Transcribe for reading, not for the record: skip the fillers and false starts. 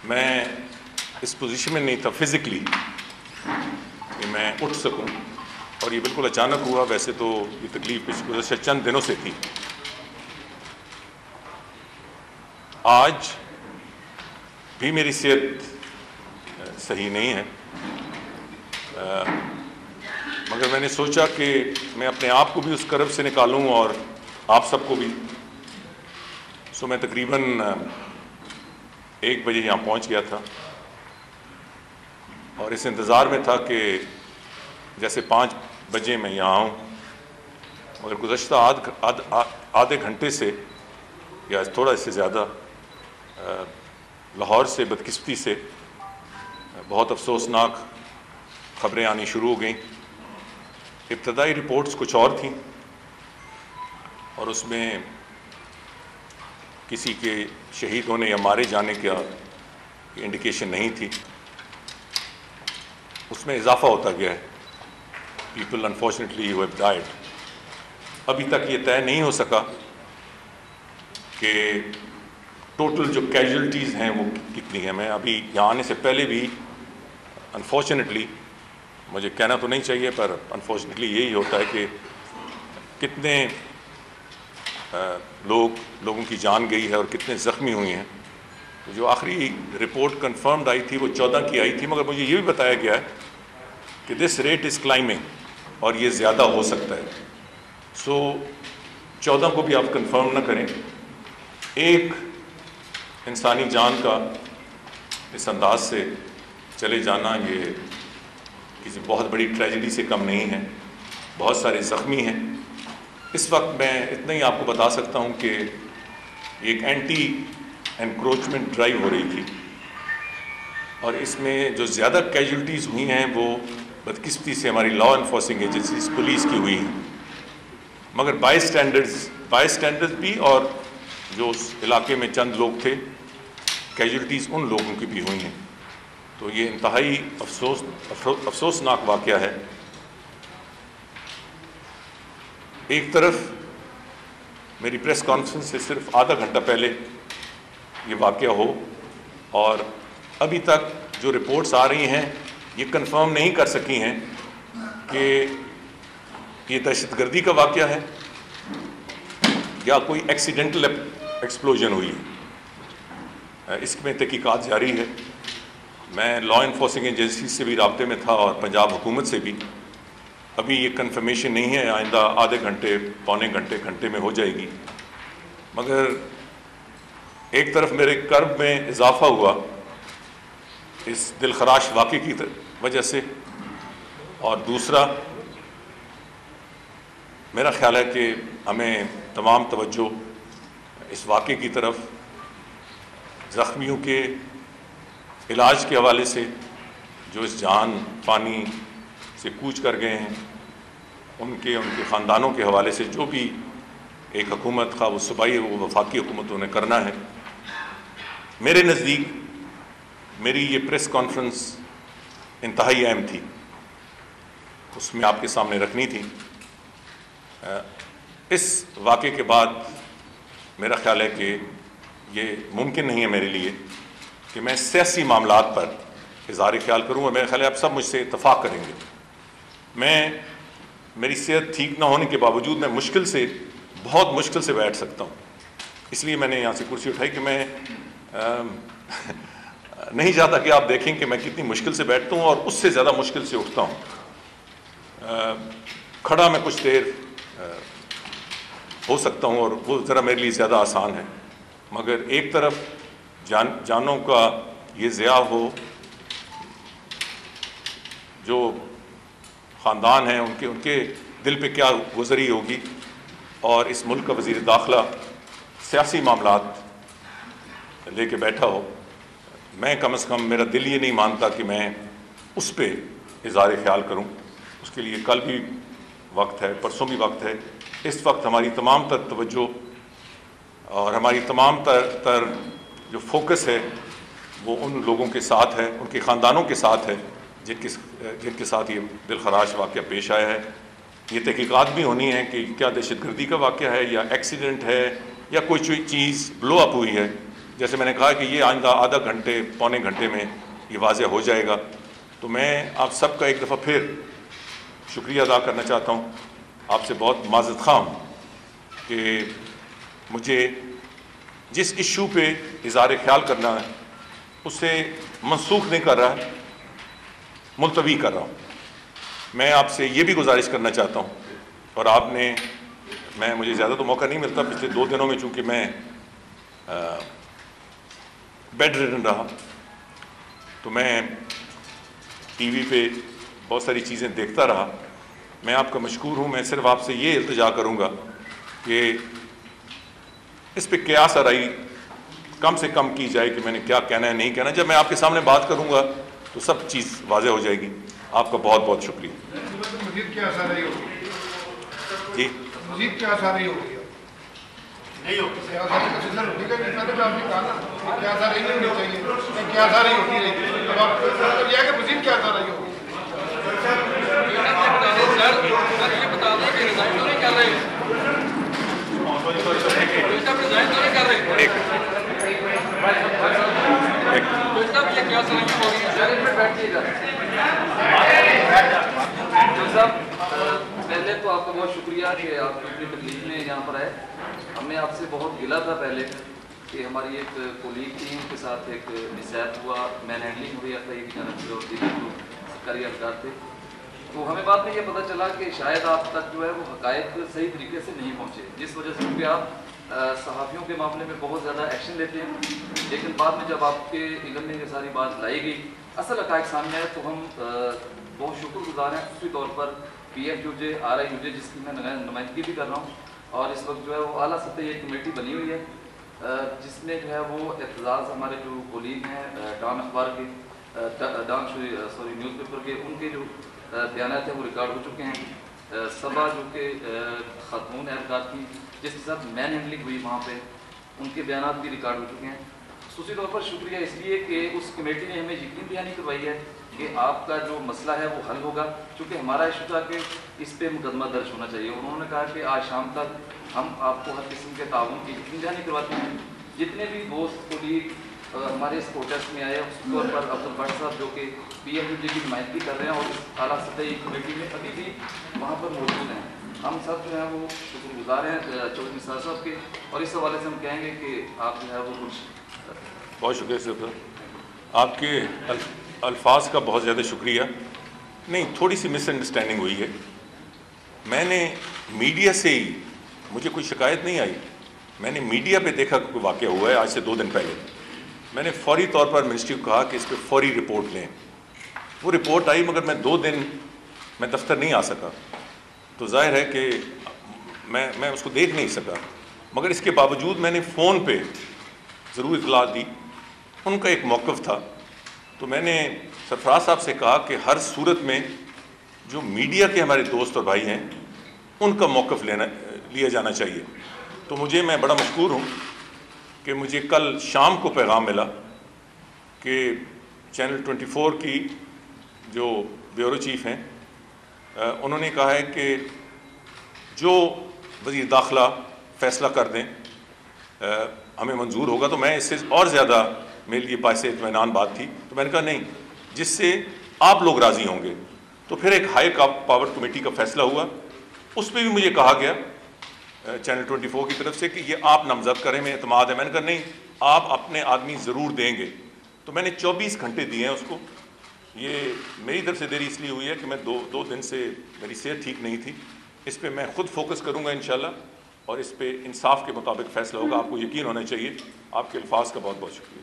میں اس پوزیشن میں نہیں تھا فزیکلی کہ میں اٹھ سکوں، اور یہ بالکل اچانک ہوا۔ ویسے تو یہ تکلیف گزشتہ چند دنوں سے تھی۔ آج بھی میری صحت صحیح نہیں ہے، مگر میں نے سوچا کہ میں اپنے آپ کو بھی اس کرب سے نکالوں اور آپ سب کو بھی۔ میں تقریباً 1 بجے یہاں پہنچ گیا تھا اور اس انتظار میں تھا کہ جیسے 5 بجے میں یہاں آؤں، مگر گزشتہ آدھے گھنٹے سے یا تھوڑا اس سے زیادہ لاہور سے بدقسمتی سے بہت افسوسناک خبریں آنی شروع ہو گئیں۔ ابتدائی رپورٹس کچھ اور تھیں اور اس میں کسی کے شہید ہونے یا مارے جانے کا انڈیکیشن نہیں تھی۔ اس میں اضافہ ہوتا گیا ہے، people unfortunately who have died. ابھی تک یہ طے نہیں ہو سکا کہ ٹوٹل جو کیجولٹیز ہیں وہ کتنی ہیں۔ میں ابھی یہاں آنے سے پہلے بھی انفارچونیٹلی، مجھے کہنا تو نہیں چاہیے پر انفارچونیٹلی یہی ہوتا ہے کہ کتنے لوگوں کی جان گئی ہے اور کتنے زخمی ہوئی ہیں۔ جو آخری رپورٹ کنفرمڈ آئی تھی وہ 14 کی آئی تھی، مگر مجھے یہ بھی بتایا گیا ہے کہ دس ریٹ از کلائمنگ اور یہ زیادہ ہو سکتا ہے۔ 14 کو بھی آپ کنفرم نہ کریں۔ ایک انسانی جان کا اس انداز سے چلے جانا یہ کسی بہت بڑی ٹریجڈی سے کم نہیں ہے۔ بہت سارے زخمی ہیں۔ اس وقت میں اتنا ہی آپ کو بتا سکتا ہوں کہ ایک اینٹی انکروچمنٹ ڈرائیو ہو رہی تھی اور اس میں جو زیادہ کیجولٹیز ہوئی ہیں وہ بدقسمتی سے ہماری لا انفورسنگ ایجنسیز پولیس کی ہوئی ہیں، مگر بائی اسٹینڈرڈز بھی، اور جو اس علاقے میں چند لوگ تھے، کیجولٹیز ان لوگوں کی بھی ہوئی ہیں۔ تو یہ انتہائی افسوسناک واقعہ ہے۔ ایک طرف میری پریس کانفرنس سے صرف آدھا گھنٹہ پہلے یہ واقعہ ہو اور ابھی تک جو رپورٹس آ رہی ہیں یہ کنفرم نہیں کر سکی ہیں کہ یہ دہشت گردی کا واقعہ ہے یا کوئی ایکسیڈنٹل ایکسپلوژن ہوئی ہے۔ اس میں تحقیقات جاری ہے۔ میں لا انفورسنگ ایجنسی سے بھی رابطے میں تھا اور پنجاب حکومت سے بھی۔ ابھی یہ کنفرمیشن نہیں ہے، آئندہ آدھے گھنٹے، پونے گھنٹے میں ہو جائے گی۔ مگر ایک طرف میرے کرب میں اضافہ ہوا اس دلخراش واقعے کی وجہ سے، اور دوسرا میرا خیال ہے کہ ہمیں تمام توجہ اس واقعے کی طرف، زخمیوں کے علاج کے حوالے سے، جو اس جہان فانی سے کوچ کر گئے ہیں، ان کے خاندانوں کے حوالے سے جو بھی ایک حکومت، خواہ وہ صوبائی وہ وفاقی حکومتوں نے کرنا ہے۔ میرے نزدیک میری یہ پریس کانفرنس انتہائی اہم تھی، اس میں آپ کے سامنے رکھنی تھی۔ اس واقعے کے بعد میرا خیال ہے کہ یہ ممکن نہیں ہے میرے لیے کہ میں سیاسی معاملات پر اظہار خیال کروں، اور میرا خیال ہے آپ سب مجھ سے اتفاق کریں گے۔ میری صحت ٹھیک نہ ہونے کے باوجود میں بہت مشکل سے بیٹھ سکتا ہوں۔ اس لیے میں نے یہاں سے کرسی اٹھائی کہ میں نہیں چاہتا کہ آپ دیکھیں کہ میں کتنی مشکل سے بیٹھتا ہوں اور اس سے زیادہ مشکل سے اٹھتا ہوں۔ کھڑا میں کچھ دیر ہو سکتا ہوں اور وہ ذرا میرے لیے زیادہ آسان ہے، مگر ایک طرف جانوں کا یہ ضیاع ہو، جو خاندان ہیں ان کے دل پہ کیا گزری ہوگی، اور اس ملک کا وزیر داخلہ سیاسی معاملات لے کے بیٹھا ہو، میں کم از کم میرا دل یہ نہیں مانتا کہ میں اس پہ اظہار خیال کروں۔ اس کے لیے کل بھی وقت ہے، پرسوں بھی وقت ہے۔ اس وقت ہماری تمام تر توجہ اور ہماری تمام تر جو فوکس ہے وہ ان لوگوں کے ساتھ ہے، ان کے خاندانوں کے ساتھ ہے جن کے ساتھ یہ دلخراش واقعہ پیش آیا ہے۔ یہ تحقیقات بھی ہونی ہے کہ کیا دہشت گردی کا واقعہ ہے یا ایکسیڈنٹ ہے یا کوئی چیز بلو اپ ہوئی ہے جیسے میں نے کہا کہ یہ آئندہ آدھا گھنٹے پونے گھنٹے میں یہ واضح ہو جائے گا. تو میں آپ سب کا ایک دفعہ پھر شکریہ ادا کرنا چاہتا ہوں. آپ سے بہت معذرت خواہ ہوں کہ مجھے جس ایشو پہ اظہار خیال کرنا ہے اسے منسوخ نہیں کر رہا ہے، ملتوی کر رہا ہوں. میں آپ سے یہ بھی گزارش کرنا چاہتا ہوں، اور آپ نے مجھے زیادہ تو موقع نہیں ملتا پچھلے 2 دنوں میں، چونکہ میں بیڈ ریڈن رہا، تو میں ٹی وی پہ بہت ساری چیزیں دیکھتا رہا. میں آپ کا مشکور ہوں. میں صرف آپ سے یہ التجا کروں گا کہ اس پہ قیاس آرائی کم سے کم کی جائے کہ میں نے کیا کہنا ہے نہیں کہنا. جب میں آپ کے سامنے بات کروں گا تو سب چیز واضح ہو جائے گی. آپ کا بہت بہت شکریہ. مزید کیا آسانی ہوگی؟ جی مزید کیا آسانی ہوگی؟ نہیں ہوگی. کیا آسانی نہیں ہونی چاہیے، کیا آسانی ہوتی رہی ہے. اب آپ یہ ہے کہ مزید کیا آسانی ہوگی؟ پہلے تو آپ کا بہت شکریہ کہ آپ اپنی تکلیف میں یہاں پر آئے. ہمیں آپ سے بہت گلا تھا پہلے کہ ہماری ایک کولیگ تھی، ان کے ساتھ ایک مسائل ہوا، مین ہینڈلنگ ہو رہی ہے ایک جانب سے، اور دیگر جو سرکاری اہلکار تھے. تو ہمیں بعد میں یہ پتہ چلا کہ شاید آپ تک جو ہے وہ حقائق صحیح طریقے سے نہیں پہنچے، جس وجہ سے کیونکہ آپ صحافیوں کے معاملے میں بہت زیادہ ایکشن لیتے ہیں. لیکن بعد میں جب آپ کے علم میں یہ ساری بات لائی گئی، اصل حقائق سامنے آئے، تو ہم بہت شکر گزار ہیں خصوصی طور پر PFUJ RIUJ جس کی میں نمائندگی بھی کر رہا ہوں. اور اس وقت جو ہے وہ اعلیٰ سطح ایک کمیٹی بنی ہوئی ہے جس میں جو ہے وہ اعتزاز ہمارے جو کولیگ ہیں ڈان اخبار کے نیوز پیپر کے، ان کے جو بیانات ہیں وہ ریکارڈ ہو چکے ہیں. صبا جو کہ خاتون اہلکار کی جس کے ساتھ مین ہینڈلنگ ہوئی وہاں پہ، ان کے بیانات بھی ریکارڈ ہو چکے ہیں. خصوصی طور پر شکریہ اس لیے کہ اس کمیٹی نے ہمیں یقین دہانی کروائی ہے کہ آپ کا جو مسئلہ ہے وہ حل ہوگا، چونکہ ہمارا ایشو تھا کہ اس پہ مقدمہ درج ہونا چاہیے. انہوں نے کہا کہ آج شام تک ہم آپ کو ہر قسم کے تعاون کی یقین دہانی کرواتے ہیں. جتنے بھی دوست کولیگ ہمارے اس پروٹیسٹ میں آئے، اس طور پر عبدالبٹ صاحب جو کہ PFUJ کی نمائندگی کر رہے ہیں اور اعلیٰ سطحی کمیٹی میں ابھی بھی وہاں پر موجود ہیں، ہم سب جو ہیں وہ شکر گزار ہیں چودھری نثار صاحب کے. اور اس حوالے سے ہم کہیں گے کہ آپ جو ہے وہ کچھ. بہت شکریہ سر. آپ کے الفاظ کا بہت زیادہ شکریہ. نہیں، تھوڑی سی مس انڈرسٹینڈنگ ہوئی ہے. میں نے میڈیا سے ہی، مجھے کوئی شکایت نہیں آئی، میں نے میڈیا پہ دیکھا کہ کوئی واقعہ ہوا ہے آج سے 2 دن پہلے. میں نے فوری طور پر منسٹری کو کہا کہ اس پہ فوری رپورٹ لیں. وہ رپورٹ آئی، مگر میں 2 دن میں دفتر نہیں آ سکا. تو ظاہر ہے کہ میں اس کو دیکھ نہیں سکا. مگر اس کے باوجود میں نے فون پہ ضرور اطلاع دی. ان کا ایک موقف تھا، تو میں نے سرفراز صاحب سے کہا کہ ہر صورت میں جو میڈیا کے ہمارے دوست اور بھائی ہیں ان کا موقف لیا جانا چاہیے. تو میں بڑا مشکور ہوں کہ مجھے کل شام کو پیغام ملا کہ چینل 24 کی جو بیورو چیف ہیں انہوں نے کہا ہے کہ جو وزیر داخلہ فیصلہ کر دیں ہمیں منظور ہوگا. تو میں اس سے اور زیادہ میرے لیے باعث اطمینان بات تھی. تو میں نے کہا نہیں، جس سے آپ لوگ راضی ہوں گے. تو پھر ایک ہائی پاور کمیٹی کا فیصلہ ہوا، اس پہ بھی مجھے کہا گیا چینل 24 کی طرف سے کہ یہ آپ نامزد کریں، میں اعتماد ہے. میں نے کہا نہیں، آپ اپنے آدمی ضرور دیں گے. تو میں نے 24 گھنٹے دیے ہیں اس کو. یہ میری طرف سے دیری اس لیے ہوئی ہے کہ میں دو دن سے میری صحت ٹھیک نہیں تھی. اس پہ میں خود فوکس کروں گا انشاءاللہ، اور اس پہ انصاف کے مطابق فیصلہ ہوگا. آپ کو یقین ہونا چاہیے. آپ کے الفاظ کا بہت بہت شکریہ.